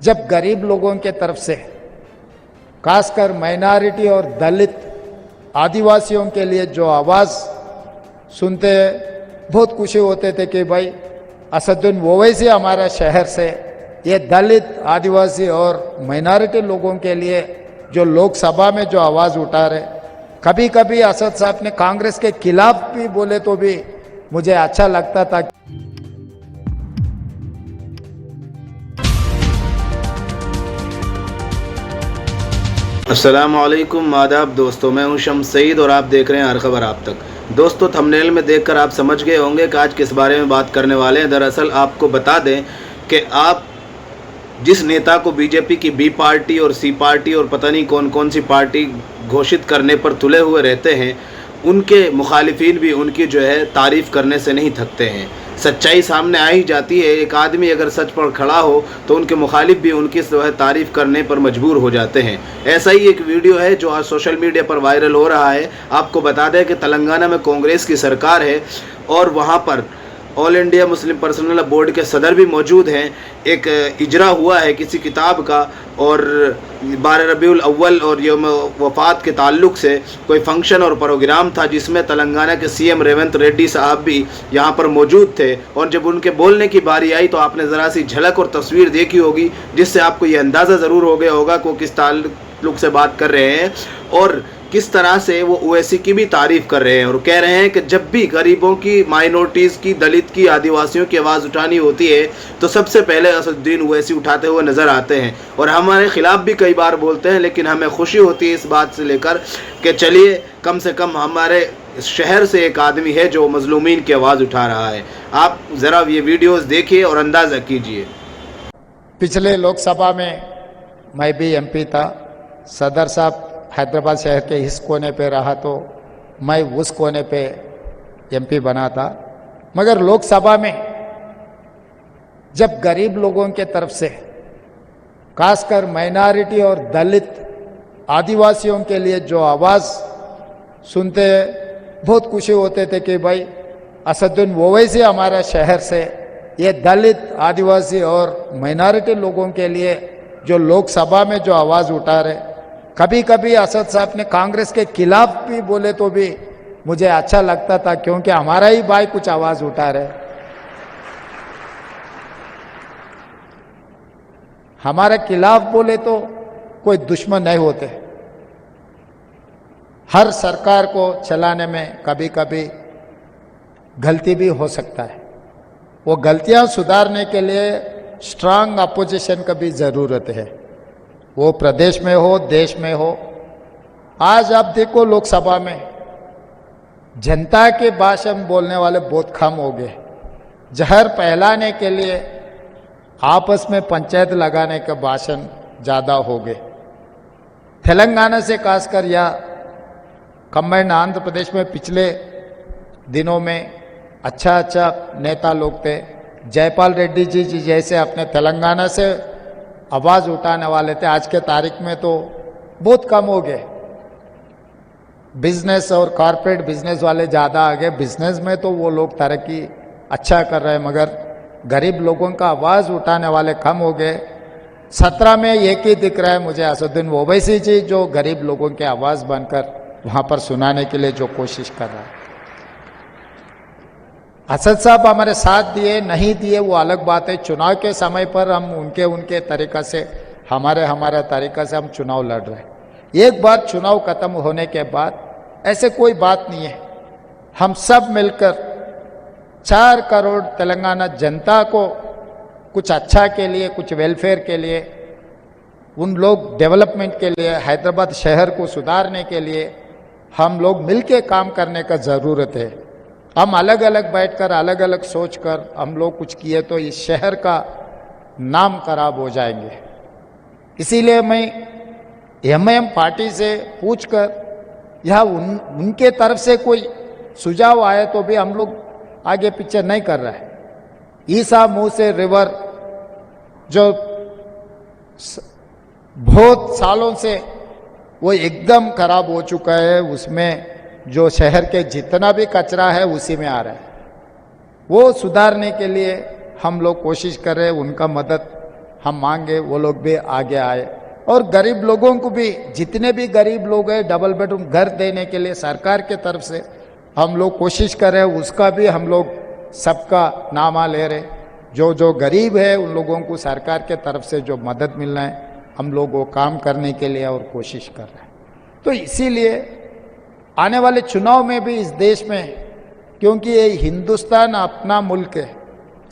जब गरीब लोगों के तरफ से खासकर माइनॉरिटी और दलित आदिवासियों के लिए जो आवाज़ सुनते बहुत खुशी होते थे कि भाई असदुद्दीन ओवैसी हमारा शहर से ये दलित आदिवासी और माइनॉरिटी लोगों के लिए जो लोकसभा में जो आवाज़ उठा रहे, कभी कभी असद साहब ने कांग्रेस के खिलाफ भी बोले तो भी मुझे अच्छा लगता था। अस्सलाम वालेकुम, आदाब दोस्तों, मैं हूं शम्स सईद और आप देख रहे हैं हर खबर आप तक। दोस्तों, थंबनेल में देखकर आप समझ गए होंगे कि आज किस बारे में बात करने वाले हैं। दरअसल आपको बता दें कि आप जिस नेता को बीजेपी की बी पार्टी और सी पार्टी और पता नहीं कौन कौन सी पार्टी घोषित करने पर तुले हुए रहते हैं, उनके मुखालिफिन भी उनकी जो है तारीफ़ करने से नहीं थकते हैं। सच्चाई सामने आ ही जाती है। एक आदमी अगर सच पर खड़ा हो तो उनके मुखालिफ भी उनकी जो है तारीफ़ करने पर मजबूर हो जाते हैं। ऐसा ही एक वीडियो है जो आज सोशल मीडिया पर वायरल हो रहा है। आपको बता दें कि तेलंगाना में कांग्रेस की सरकार है और वहाँ पर all India Muslim personal board के सदर भी मौजूद हैं। एक इजरा हुआ है किसी किताब का और 12 रबीउल अव्वल और यौम वफ़ात के ताल्लुक़ से कोई फंक्शन और प्रोग्राम था जिसमें तेलंगाना के सीएम रेवंत रेड्डी साहब भी यहाँ पर मौजूद थे। और जब उनके बोलने की बारी आई तो आपने ज़रा सी झलक और तस्वीर देखी होगी, जिससे आपको ये अंदाज़ा ज़रूर हो गया होगा कि वो किस ताल्लुक़ से बात कर रहे हैं और किस तरह से वो ओवैसी की भी तारीफ़ कर रहे हैं। और कह रहे हैं कि जब भी गरीबों की, माइनॉरिटीज़ की, दलित की, आदिवासियों की आवाज़ उठानी होती है तो सबसे पहले असदुद्दीन ओवैसी उठाते हुए नज़र आते हैं और हमारे ख़िलाफ़ भी कई बार बोलते हैं। लेकिन हमें खुशी होती है इस बात से लेकर कि चलिए कम से कम हमारे शहर से एक आदमी है जो मज़लूमीन की आवाज़ उठा रहा है। आप ज़रा ये वीडियोज़ देखिए और अंदाज़ा कीजिए। पिछले लोकसभा में मैं भी एमपी था। सदर साहब हैदराबाद शहर के इस कोने पे रहा तो मैं उस कोने पे एमपी बना था। मगर लोकसभा में जब गरीब लोगों के तरफ से खासकर माइनॉरिटी और दलित आदिवासियों के लिए जो आवाज़ सुनते बहुत खुशी होते थे कि भाई असदुद्दीन ओवैसी हमारा शहर से ये दलित आदिवासी और माइनॉरिटी लोगों के लिए जो लोकसभा में जो आवाज़ उठा रहे, कभी कभी असद साहब ने कांग्रेस के खिलाफ भी बोले तो भी मुझे अच्छा लगता था, क्योंकि हमारा ही भाई कुछ आवाज़ उठा रहे। हमारे खिलाफ बोले तो कोई दुश्मन नहीं होते। हर सरकार को चलाने में कभी कभी गलती भी हो सकता है। वो गलतियां सुधारने के लिए स्ट्रांग अपोजिशन की भी ज़रूरत है, वो प्रदेश में हो, देश में हो। आज आप देखो लोकसभा में जनता के भाषण बोलने वाले बहुत कम हो गए। जहर फैलाने के लिए आपस में पंचायत लगाने के भाषण ज़्यादा हो गए। तेलंगाना से खासकर या कंबाइंड आंध्र प्रदेश में पिछले दिनों में अच्छा नेता लोग थे। जयपाल रेड्डी जी जैसे अपने तेलंगाना से आवाज़ उठाने वाले थे। आज के तारीख में तो बहुत कम हो गए। बिजनेस और कॉरपोरेट बिजनेस वाले ज़्यादा आ गए। बिजनेस में तो वो लोग तरक्की अच्छा कर रहे हैं, मगर गरीब लोगों का आवाज़ उठाने वाले कम हो गए। 17 में एक ही दिख रहा है मुझे, असदुद्दीन ओवैसी जी, जो गरीब लोगों की आवाज़ बनकर वहाँ पर सुनाने के लिए जो कोशिश कर रहा है। असद साहब हमारे साथ दिए नहीं दिए वो अलग बात है। चुनाव के समय पर हम उनके तरीक़ा से, हमारा तरीक़ा से हम चुनाव लड़ रहे हैं। एक बार चुनाव ख़त्म होने के बाद ऐसे कोई बात नहीं है। हम सब मिलकर 4 करोड़ तेलंगाना जनता को कुछ अच्छा के लिए, कुछ वेलफेयर के लिए, उन लोग डेवलपमेंट के लिए, हैदराबाद शहर को सुधारने के लिए हम लोग मिलके काम करने का ज़रूरत है। हम अलग अलग बैठकर, अलग अलग सोचकर हम लोग कुछ किए तो इस शहर का नाम खराब हो जाएंगे। इसीलिए मैं एमआईएम पार्टी से पूछकर या उनके तरफ से कोई सुझाव आए तो भी हम लोग आगे पीछे नहीं कर रहे हैं। ईसा मुंह से रिवर जो बहुत सालों से वो एकदम खराब हो चुका है, उसमें जो शहर के जितना भी कचरा है उसी में आ रहा है। वो सुधारने के लिए हम लोग कोशिश कर रहे हैं। उनका मदद हम मांगे वो लोग भी आगे आए। और गरीब लोगों को भी, जितने भी गरीब लोग हैं, डबल बेडरूम घर देने के लिए सरकार के तरफ से हम लोग कोशिश कर रहे हैं, उसका भी हम लोग सबका नामा ले रहे। जो जो गरीब है उन लोगों को सरकार के तरफ से जो मदद मिलना है हम लोग वो काम करने के लिए और कोशिश कर रहे हैं। तो इसीलिए आने वाले चुनाव में भी इस देश में, क्योंकि ये हिंदुस्तान अपना मुल्क है,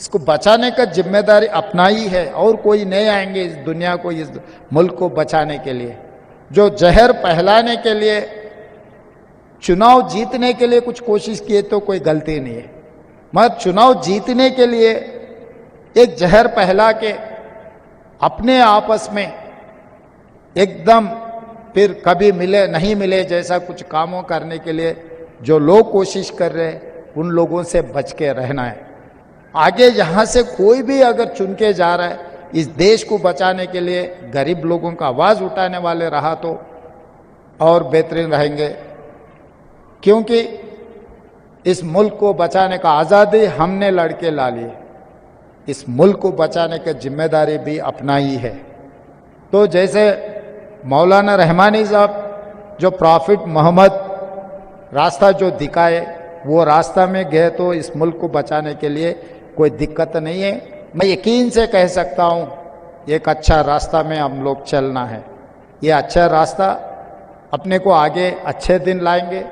इसको बचाने का जिम्मेदारी अपना ही है और कोई नहीं आएंगे इस दुनिया को, इस मुल्क को बचाने के लिए। जो जहर फैलाने के लिए, चुनाव जीतने के लिए कुछ कोशिश किए तो कोई गलती नहीं है, मगर चुनाव जीतने के लिए एक जहर फैला के अपने आपस में एकदम फिर कभी मिले नहीं मिले जैसा कुछ कामों करने के लिए जो लोग कोशिश कर रहे हैं उन लोगों से बच के रहना है। आगे यहाँ से कोई भी अगर चुन के जा रहा है इस देश को बचाने के लिए, गरीब लोगों का आवाज़ उठाने वाले रहा तो और बेहतरीन रहेंगे, क्योंकि इस मुल्क को बचाने का आज़ादी हमने लड़के ला ली, इस मुल्क को बचाने की जिम्मेदारी भी अपना ही है। तो जैसे मौलाना रहमानी साहब जो प्रॉफिट मोहम्मद रास्ता जो दिखाए वो रास्ता में गए तो इस मुल्क को बचाने के लिए कोई दिक्कत नहीं है। मैं यकीन से कह सकता हूँ एक अच्छा रास्ता में हम लोग चलना है। ये अच्छा रास्ता अपने को आगे अच्छे दिन लाएंगे।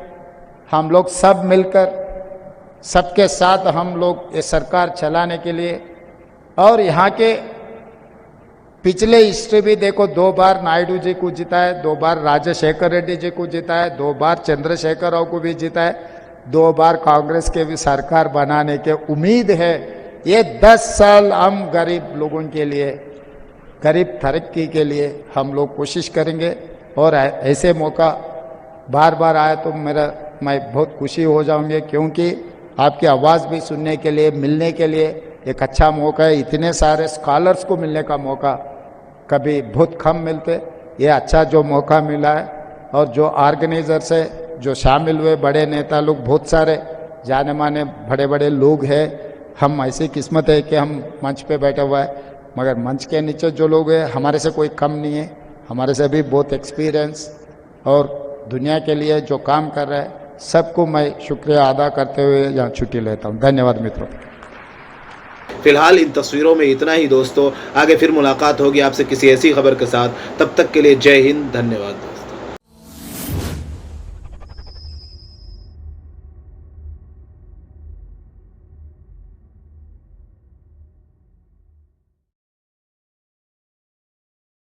हम लोग सब मिलकर सबके साथ हम लोग ये सरकार चलाने के लिए, और यहाँ के पिछले हिस्ट्री भी देखो, 2 बार नायडू जी को जीता है, 2 बार राजशेखर रेड्डी जी को जीता है, 2 बार चंद्रशेखर राव को भी जीता है, 2 बार कांग्रेस के भी सरकार बनाने के उम्मीद है। ये 10 साल हम गरीब लोगों के लिए, गरीब तरक्की के लिए हम लोग कोशिश करेंगे। और ऐसे मौका बार बार आया तो मैं बहुत खुशी हो जाऊंगी, क्योंकि आपकी आवाज़ भी सुनने के लिए, मिलने के लिए एक अच्छा मौका है। इतने सारे स्कॉलर्स को मिलने का मौका कभी बहुत कम मिलते, ये अच्छा जो मौका मिला है। और जो ऑर्गेनाइजर से जो शामिल हुए बड़े नेता लोग, बहुत सारे जाने माने बड़े बड़े लोग हैं। हम ऐसी किस्मत है कि हम मंच पे बैठे हुआ है, मगर मंच के नीचे जो लोग हैं हमारे से कोई कम नहीं है, हमारे से भी बहुत एक्सपीरियंस और दुनिया के लिए जो काम कर रहे हैं, सबको मैं शुक्रिया अदा करते हुए यहाँ छुट्टी लेता हूँ। धन्यवाद मित्रों। फिलहाल इन तस्वीरों में इतना ही दोस्तों, आगे फिर मुलाकात होगी आपसे किसी ऐसी खबर के साथ। तब तक के लिए जय हिंद, धन्यवाद।